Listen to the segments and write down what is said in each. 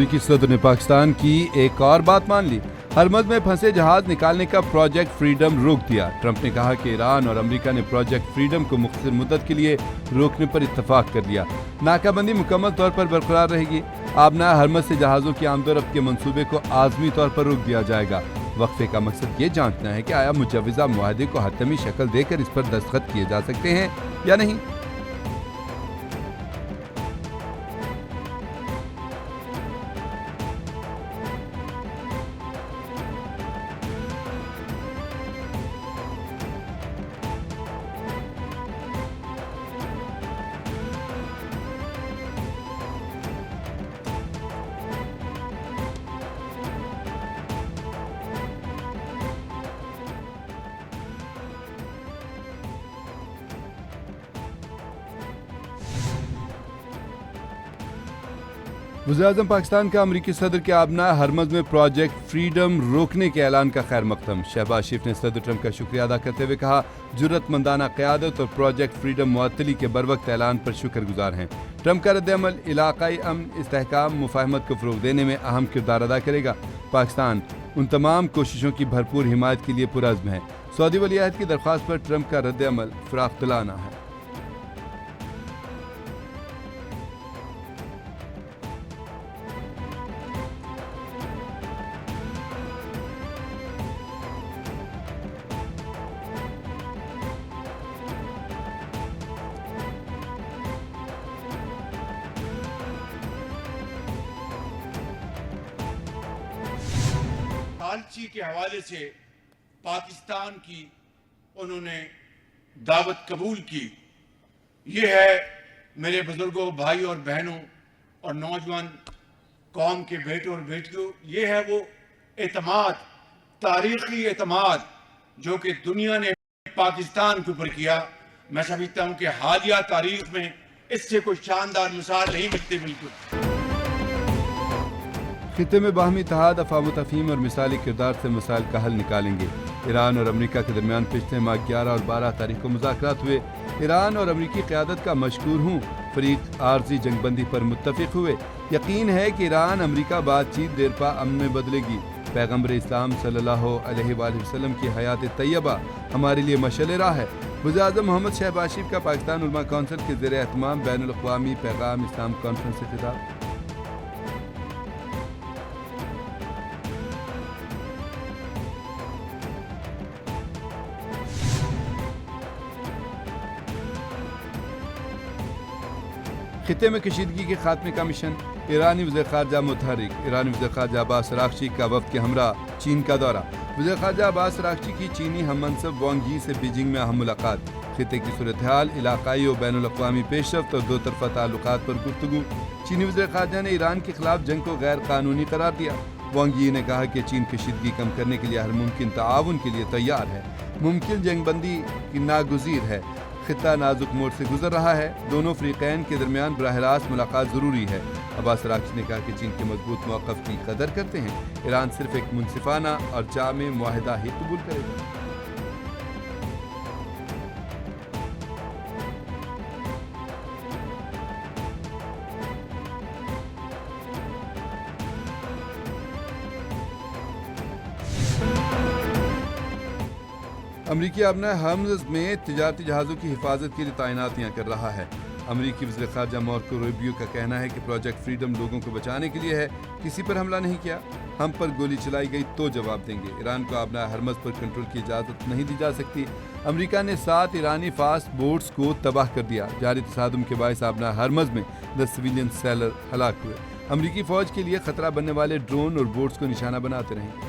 امریکی صدر نے پاکستان کی ایک اور بات مان لی۔ ہرمز میں پھنسے جہاز نکالنے کا پروجیکٹ فریڈم روک دیا۔ ٹرمپ نے کہا کہ ایران اور امریکہ نے پروجیکٹ فریڈم کو مختصر مدت کے لیے روکنے پر اتفاق کر لیا۔ ناکہ بندی مکمل طور پر برقرار رہے گی۔ آبنائے ہرمز سے جہازوں کی آمد و رفت کے منصوبے کو عارضی طور پر روک دیا جائے گا۔ وقفے کا مقصد یہ جانچنا ہے کہ آیا مجوزہ معاہدے کو حتمی شکل دے کر اس پر دستخط کیے جا سکتے ہیں یا نہیں۔ وزیراعظم پاکستان کا امریکی صدر کے آبنائے ہرمز میں پروجیکٹ فریڈم روکنے کے اعلان کا خیر مقدم۔ شہباز شریف نے صدر ٹرمپ کا شکریہ ادا کرتے ہوئے کہا، جرأت مندانہ قیادت اور پروجیکٹ فریڈم معطلی کے بروقت اعلان پر شکر گزار ہیں۔ ٹرمپ کا رد عمل علاقائی امن، استحکام، مفاہمت کو فروغ دینے میں اہم کردار ادا کرے گا۔ پاکستان ان تمام کوششوں کی بھرپور حمایت کے لیے پرعزم ہے۔ سعودی ولی عہد کی درخواست پر ٹرمپ کا رد عمل فراخ دلانہ ہے۔ پالیسی کے حوالے سے پاکستان کی انہوں نے دعوت قبول کی۔ یہ ہے میرے بزرگوں، بھائی اور بہنوں اور نوجوان قوم کے بیٹوں اور بیٹیوں، یہ ہے وہ اعتماد، تاریخی اعتماد جو کہ دنیا نے پاکستان کے اوپر کیا۔ میں سمجھتا ہوں کہ حالیہ تاریخ میں اس سے کوئی شاندار مثال نہیں ملتی۔ بالکل خطے میں باہمی اتحاد، افہام و تفہیم اور مثالی کردار سے مسائل کا حل نکالیں گے۔ ایران اور امریکہ کے درمیان پچھلے ماہ 11 اور 12 تاریخ کو مذاکرات ہوئے۔ ایران اور امریکی قیادت کا مشکور ہوں، فریق عارضی جنگ بندی پر متفق ہوئے۔ یقین ہے کہ ایران امریکہ بات چیت دیر پا امن میں بدلے گی۔ پیغمبر اسلام صلی اللہ علیہ وآلہ وسلم کی حیات طیبہ ہمارے لیے مشعل راہ ہے۔ وزیراعظم محمد شہباز شریف کا پاکستان علماء کونسل کے زیر اہتمام بین الاقوامی پیغام اسلام کانفرنس سے خطاب۔ خطے میں کشیدگی کے خاتمے کا مشن، ایرانی وزیر خارجہ متحرک۔ ایرانی وزیر خارجہ عباس اراغچی کا وفد کے ہمراہ چین کا دورہ۔ وزیر خارجہ عباس اراغچی کی چینی ہم منصب وانگ یی سے بیجنگ میں اہم ملاقات۔ خطے کی صورتحال، علاقائی و بین الاقوامی پیش رفت اور دو طرفہ تعلقات پر گفتگو۔ چینی وزیر خارجہ نے ایران کے خلاف جنگ کو غیر قانونی قرار دیا۔ وانگ یی نے کہا کہ چین کشیدگی کم کرنے کے لیے ہر ممکن تعاون کے لیے تیار ہے۔ ممکن جنگ بندی کی ناگزیر ہے۔ خطہ نازک موڑ سے گزر رہا ہے، دونوں فریقین کے درمیان براہ راست ملاقات ضروری ہے۔ عباس اراغچی نے کہا کہ چین کے مضبوط موقف کی قدر کرتے ہیں۔ ایران صرف ایک منصفانہ اور جامع معاہدہ ہی قبول کرے گا۔ امریکی آبنائے ہرمز میں تجارتی جہازوں کی حفاظت کے لیے تعیناتیاں کر رہا ہے۔ امریکی وزیر خارجہ مارکو روبیو کا کہنا ہے کہ پروجیکٹ فریڈم لوگوں کو بچانے کے لیے ہے، کسی پر حملہ نہیں کیا۔ ہم پر گولی چلائی گئی تو جواب دیں گے۔ ایران کو آبنائے ہرمز پر کنٹرول کی اجازت نہیں دی جا سکتی۔ امریکہ نے 7 ایرانی فاسٹ بوٹس کو تباہ کر دیا۔ جاری تصادم کے باعث آبنائے ہرمز میں 10 سویلین سیلر ہلاک ہوئے۔ امریکی فوج کے لیے خطرہ بننے والے ڈرون اور بوٹس کو نشانہ بناتے رہیں گے۔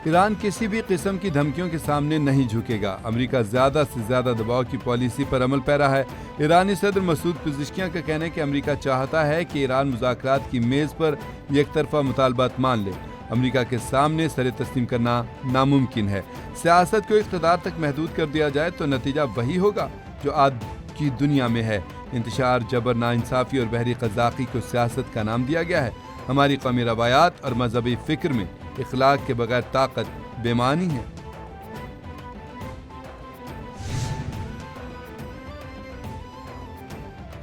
ایران کسی بھی قسم کی دھمکیوں کے سامنے نہیں جھکے گا۔ امریکہ زیادہ سے زیادہ دباؤ کی پالیسی پر عمل پیرا ہے۔ ایرانی صدر مسعود پزشکیان کا کہنا ہے کہ امریکہ چاہتا ہے کہ ایران مذاکرات کی میز پر یک طرفہ مطالبات مان لے۔ امریکہ کے سامنے سر تسلیم کرنا ناممکن ہے۔ سیاست کو اقتدار تک محدود کر دیا جائے تو نتیجہ وہی ہوگا جو آج کی دنیا میں ہے۔ انتشار، جبر، ناانصافی اور بحری قزاقی کو سیاست کا نام دیا گیا ہے۔ ہماری قومی روایات اور مذہبی فکر میں اخلاق کے بغیر طاقت بے معنی ہے۔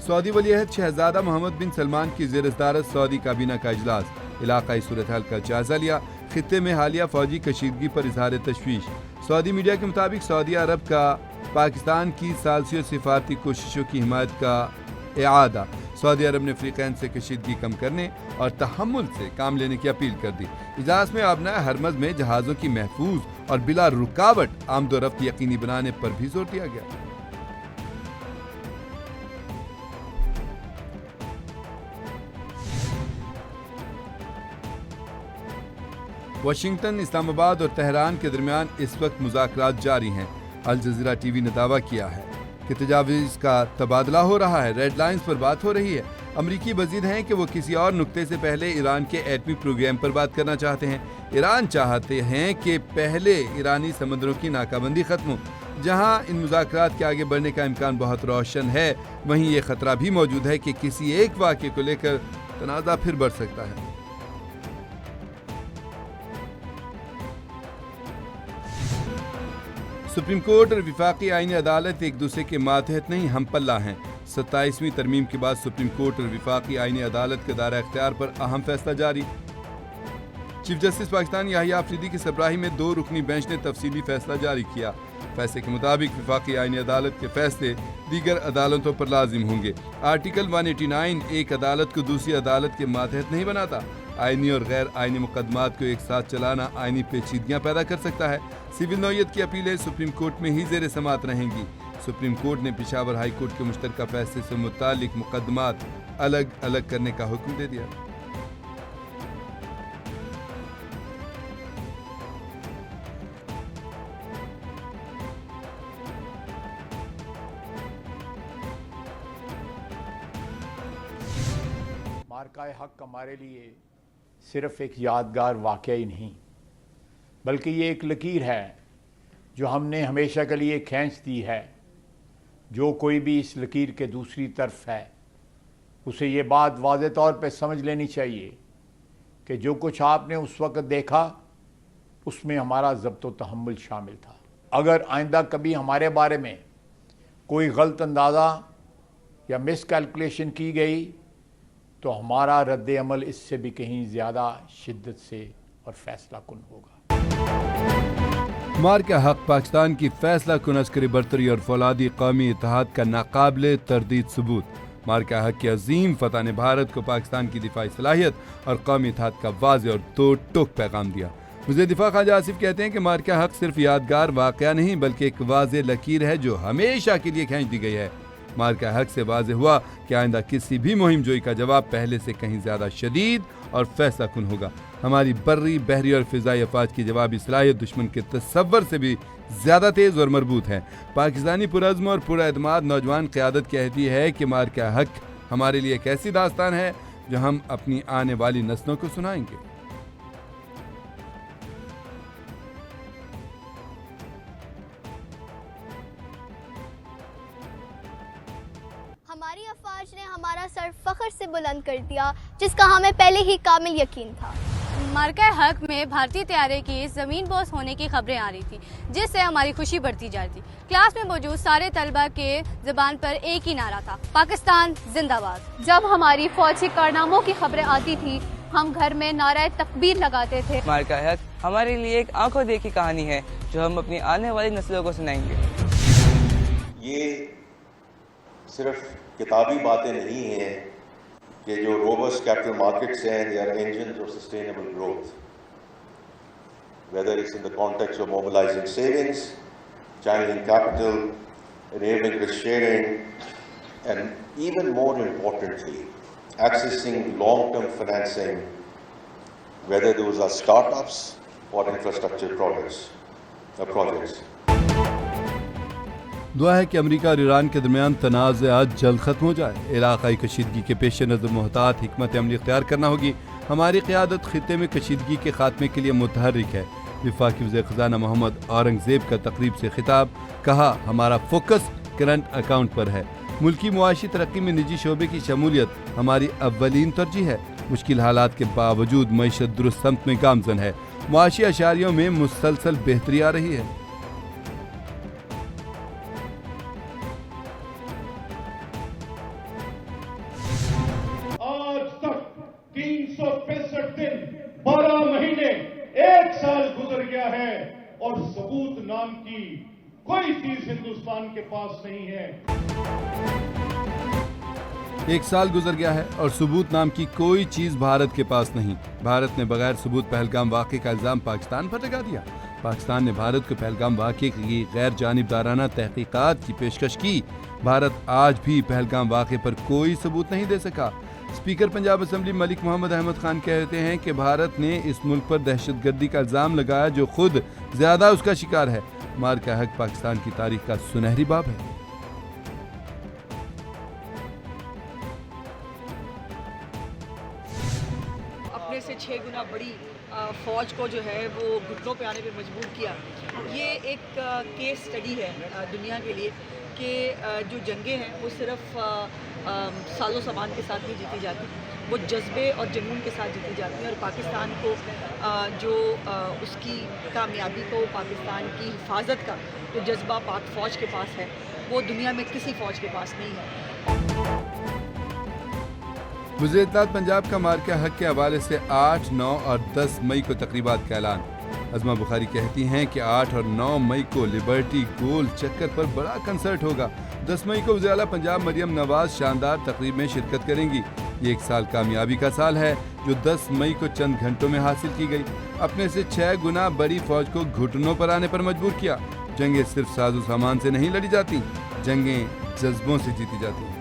سعودی ولی عہد شہزادہ محمد بن سلمان کی زیر صدارت سعودی کابینہ کا اجلاس، علاقائی صورتحال کا جائزہ لیا، خطے میں حالیہ فوجی کشیدگی پر اظہار تشویش۔ سعودی میڈیا کے مطابق سعودی عرب کا پاکستان کی ثالثی سفارتی کوششوں کی حمایت کا اعادہ۔ سعودی عرب نے فریقین سے کشیدگی کم کرنے اور تحمل سے کام لینے کی اپیل کر دی۔ اجلاس میں آبنائے ہرمز میں جہازوں کی محفوظ اور بلا رکاوٹ آمد و رفت یقینی بنانے پر بھی زور دیا گیا۔ واشنگٹن، اسلام آباد اور تہران کے درمیان اس وقت مذاکرات جاری ہیں۔ الجزیرہ ٹی وی نے دعویٰ کیا ہے کہ تجاویز کا تبادلہ ہو رہا ہے، ریڈ لائنز پر بات ہو رہی ہے۔ امریکی مزید ہیں کہ وہ کسی اور نقطے سے پہلے ایران کے ایٹمی پروگرام پر بات کرنا چاہتے ہیں۔ ایران چاہتے ہیں کہ پہلے ایرانی سمندروں کی ناکہ بندی ختم ہو۔ جہاں ان مذاکرات کے آگے بڑھنے کا امکان بہت روشن ہے، وہیں یہ خطرہ بھی موجود ہے کہ کسی ایک واقعے کو لے کر تنازع پھر بڑھ سکتا ہے۔ سپریم کورٹ اور وفاقی آئینی عدالت ایک دوسرے کے ماتحت نہیں، ہم پلہ ہیں۔ 27ویں ترمیم کے بعد سپریم کورٹ اور وفاقی آئینی عدالت کے دائرہ اختیار پر اہم فیصلہ جاری۔ چیف جسٹس پاکستان یحییٰ آفریدی کی سربراہی میں 2 رکنی بینچ نے تفصیلی فیصلہ جاری کیا۔ فیصلے کے مطابق وفاقی آئینی عدالت کے فیصلے دیگر عدالتوں پر لازم ہوں گے۔ آرٹیکل 189 ایک عدالت کو دوسری عدالت کے ماتحت نہیں بناتا۔ آئینی اور غیر آئینی مقدمات کو ایک ساتھ چلانا آئینی پیچیدگیاں پیدا کر سکتا ہے۔ سول نوعیت کی اپیلیں سپریم کورٹ میں ہی زیر سماعت رہیں گی۔ سپریم کورٹ نے پشاور ہائی کورٹ کے مشترکہ فیصلے سے متعلق مقدمات الگ الگ کرنے کا حکم دے دیا۔ مارکہ حق ہمارے لیے صرف ایک یادگار واقعہ ہی نہیں، بلکہ یہ ایک لکیر ہے جو ہم نے ہمیشہ کے لیے کھینچ دی ہے۔ جو کوئی بھی اس لکیر کے دوسری طرف ہے اسے یہ بات واضح طور پہ سمجھ لینی چاہیے کہ جو کچھ آپ نے اس وقت دیکھا اس میں ہمارا ضبط و تحمل شامل تھا۔ اگر آئندہ کبھی ہمارے بارے میں کوئی غلط اندازہ یا مس کیلکولیشن کی گئی تو ہمارا رد عمل اس سے بھی کہیں زیادہ شدت سے اور فیصلہ کن ہوگا۔ مارکہ حق پاکستان کی فیصلہ کن عسکری برتری اور فولادی قومی اتحاد کا ناقابل تردید ثبوت۔ مارکہ حق کی عظیم فتح نے بھارت کو پاکستان کی دفاعی صلاحیت اور قومی اتحاد کا واضح اور توڑ ٹوک پیغام دیا۔ وزیر دفاع خواجہ آصف کہتے ہیں کہ مارکہ حق صرف یادگار واقعہ نہیں بلکہ ایک واضح لکیر ہے جو ہمیشہ کے لیے کھینچ دی گئی ہے۔ مارکہ حق سے واضح ہوا کہ آئندہ کسی بھی مہم جوئی کا جواب پہلے سے کہیں زیادہ شدید اور فیصلہ کن ہوگا۔ ہماری بری، بحری اور فضائی افواج کی جوابی صلاحیت دشمن کے تصور سے بھی زیادہ تیز اور مربوط ہے۔ پاکستانی پرعزم اور پراعتماد نوجوان قیادت کہتی ہے کہ مارکہ حق ہمارے لیے ایک ایسی داستان ہے جو ہم اپنی آنے والی نسلوں کو سنائیں گے۔ ہماری افواج نے ہمارا سر فخر سے بلند کر دیا جس کا ہمیں پہلے ہی کامل یقین تھا۔ مارکہ حق میں بھارتی طیارے کی زمین بوس ہونے کی خبریں آ رہی تھی جس سے ہماری خوشی بڑھتی جا رہی تھی۔ کلاس میں موجود سارے طلبہ کے زبان پر ایک ہی نعرہ تھا، پاکستان زندہ باد۔ جب ہماری فوجی کارناموں کی خبریں آتی تھی ہم گھر میں نعرہ تکبیر لگاتے تھے۔ مارکہ حق ہمارے لیے ایک آنکھوں دیکھی کہانی ہے جو ہم اپنی آنے والی نسلوں کو سنائیں گے۔ یہ صرف کتابی باتیں نہیں ہیں کہ جو روبسٹ کیپٹل مارکیٹس ہیں they are engines of sustainable growth, whether it's in the context of mobilizing savings, channeling capital, enabling risk sharing, and even more importantly, accessing long-term financing, whether those are startups or infrastructure projects. دعا ہے کہ امریکہ اور ایران کے درمیان تنازعات جلد ختم ہو جائے۔ علاقائی کشیدگی کے پیش نظر محتاط حکمت عملی اختیار کرنا ہوگی۔ ہماری قیادت خطے میں کشیدگی کے خاتمے کے لیے متحرک ہے۔ وفاقی وزیر خزانہ محمد اورنگزیب کا تقریب سے خطاب، کہا ہمارا فوکس کرنٹ اکاؤنٹ پر ہے۔ ملکی معاشی ترقی میں نجی شعبے کی شمولیت ہماری اولین ترجیح ہے۔ مشکل حالات کے باوجود معیشت درست سمت میں گامزن ہے۔ معاشی اشاریوں میں مسلسل بہتری آ رہی ہے۔ آج تک 365 دن 12 مہینے 1 سال گزر گیا ہے اور ثبوت نام کی کوئی چیز ہندوستان کے پاس نہیں ہے۔ 1 سال گزر گیا ہے اور ثبوت نام کی کوئی چیز بھارت کے پاس نہیں۔ بھارت نے بغیر ثبوت پہلگام واقعے کا الزام پاکستان پر لگا دیا۔ پاکستان نے بھارت کو پہلگام واقعے کی غیر جانبدارانہ تحقیقات کی پیشکش کی۔ بھارت آج بھی پہلگام واقعے پر کوئی ثبوت نہیں دے سکا۔ اسپیکر پنجاب اسمبلی ملک محمد احمد خان کہتے ہیں کہ بھارت نے اس ملک پر دہشت گردی کا الزام لگایا جو خود زیادہ اس کا شکار ہے۔ مار کا حق پاکستان کی تاریخ کا سنہری باب ہے۔ اپنے سے 6 گنا بڑی فوج کو جو ہے وہ گھٹنوں پہ آنے پہ مجبور کیا۔ یہ ایک کیس سٹڈی ہے دنیا کے لیے کہ جو جنگیں ہیں وہ صرف ساز و سامان کے ساتھ نہیں جیتی جاتی، وہ جذبے اور جنون کے ساتھ جیتی جاتی ہیں۔ اور پاکستان کو جو اس کی کامیابی کو، پاکستان کی حفاظت کا جو جذبہ پاک فوج کے پاس ہے وہ دنیا میں کسی فوج کے پاس نہیں ہے۔ وزیر اطلاعات پنجاب کا مارکہ حق کے حوالے سے 8، 9 اور 10 مئی کو تقریبات کا اعلان۔ عظمہ بخاری کہتی ہیں کہ 8 اور 9 مئی کو لبرٹی گول چکر پر بڑا کنسرٹ ہوگا۔ 10 مئی کو وزیر اعلیٰ پنجاب مریم نواز شاندار تقریب میں شرکت کریں گی۔ یہ 1 سال کامیابی کا سال ہے جو 10 مئی کو چند گھنٹوں میں حاصل کی گئی۔ اپنے سے 6 گنا بڑی فوج کو گھٹنوں پر آنے پر مجبور کیا۔ جنگیں صرف ساز و سامان سے نہیں لڑی جاتی، جنگیں جذبوں سے جیتی جاتی ہیں۔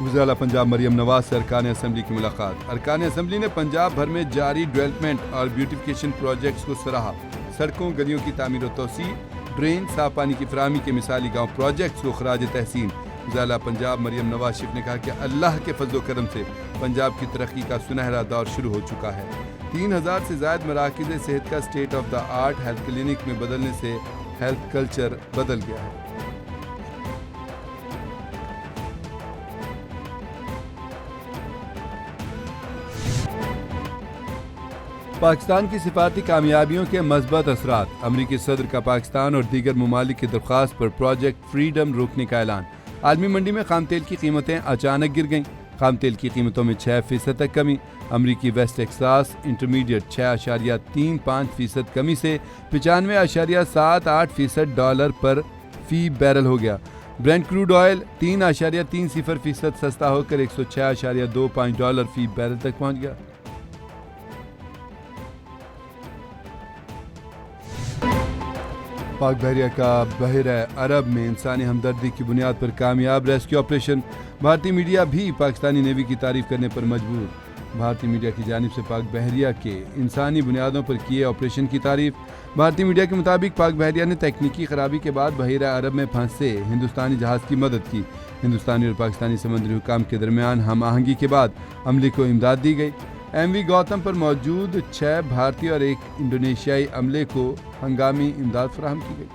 وزیر اعلیٰ پنجاب مریم نواز سے ارکان اسمبلی کی ملاقات۔ ارکان اسمبلی نے پنجاب بھر میں جاری ڈیولپمنٹ اور بیوٹیفیکیشن پروجیکٹس کو سراہا۔ سڑکوں، گلیوں کی تعمیر و توسیع، ڈرین، صاف پانی کی فراہمی کے مثالی گاؤں پروجیکٹس کو خراج تحسین۔ وزیر اعلیٰ پنجاب مریم نواز شریف نے کہا کہ اللہ کے فضل و کرم سے پنجاب کی ترقی کا سنہرا دور شروع ہو چکا ہے۔ 3000 سے زائد مراکز صحت کا state of the art health clinic میں بدلنے سے ہیلتھ کلچر بدل گیا ہے۔ پاکستان کی سفارتی کامیابیوں کے مثبت اثرات۔ امریکی صدر کا پاکستان اور دیگر ممالک کی درخواست پر پروجیکٹ فریڈم روکنے کا اعلان۔ عالمی منڈی میں خام تیل کی قیمتیں اچانک گر گئیں۔ خام تیل کی قیمتوں میں 6% تک کمی۔ امریکی ویسٹ ٹیکساس انٹرمیڈیٹ 6.35% کمی سے 95.78 ڈالر پر فی بیرل ہو گیا۔ برینٹ کروڈ آئل 3.30% سستا ہو کر 106.25 ڈالر فی بیرل تک پہنچ گیا۔ پاک بحریہ کا بحیرہ عرب میں انسانی ہمدردی کی بنیاد پر کامیاب ریسکیو آپریشن۔ بھارتی میڈیا بھی پاکستانی نیوی کی تعریف کرنے پر مجبور۔ بھارتی میڈیا کی جانب سے پاک بحریہ کے انسانی بنیادوں پر کیے آپریشن کی تعریف۔ بھارتی میڈیا کے مطابق پاک بحریہ نے تکنیکی خرابی کے بعد بحیرہ عرب میں پھنسے ہندوستانی جہاز کی مدد کی۔ ہندوستانی اور پاکستانی سمندری حکام کے درمیان ہم آہنگی کے بعد عملے کو امداد دی گئی۔ ایم وی گوتم پر موجود 6 بھارتی اور 1 انڈونیشیائی عملے کو ہنگامی امداد فراہم کی گئی۔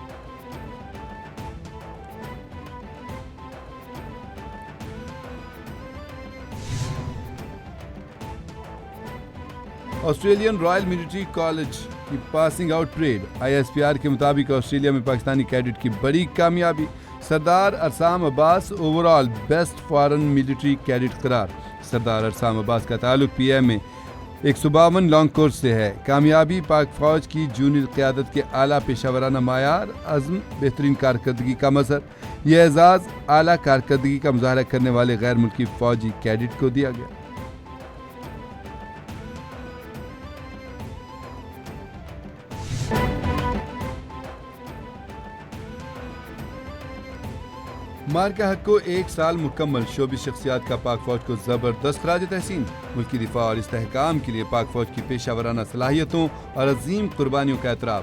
آسٹریلین رائل ملٹری کالج کی پاسنگ آؤٹ پریڈ۔ ISPR کے مطابق آسٹریلیا میں پاکستانی کیڈٹ کی بڑی کامیابی۔ Sardar Arsam Abbas overall best foreign military cadet قرار۔ سردار ارسام عباس کا تعلق PM میں 152 لانگ کورس سے ہے۔ کامیابی پاک فوج کی جونیئر قیادت کے اعلیٰ پیشہ ورانہ معیار، عزم، بہترین کارکردگی کا مظہر۔ یہ اعزاز اعلیٰ کارکردگی کا مظاہرہ کرنے والے غیر ملکی فوجی کیڈٹ کو دیا گیا۔ مارکہ حق کو 1 سال مکمل۔ شعبی شخصیات کا پاک فوج کو زبردست خراج تحسین۔ ملکی دفاع اور استحکام کے لیے پاک فوج کی پیشہ ورانہ صلاحیتوں اور عظیم قربانیوں کا اعتراف۔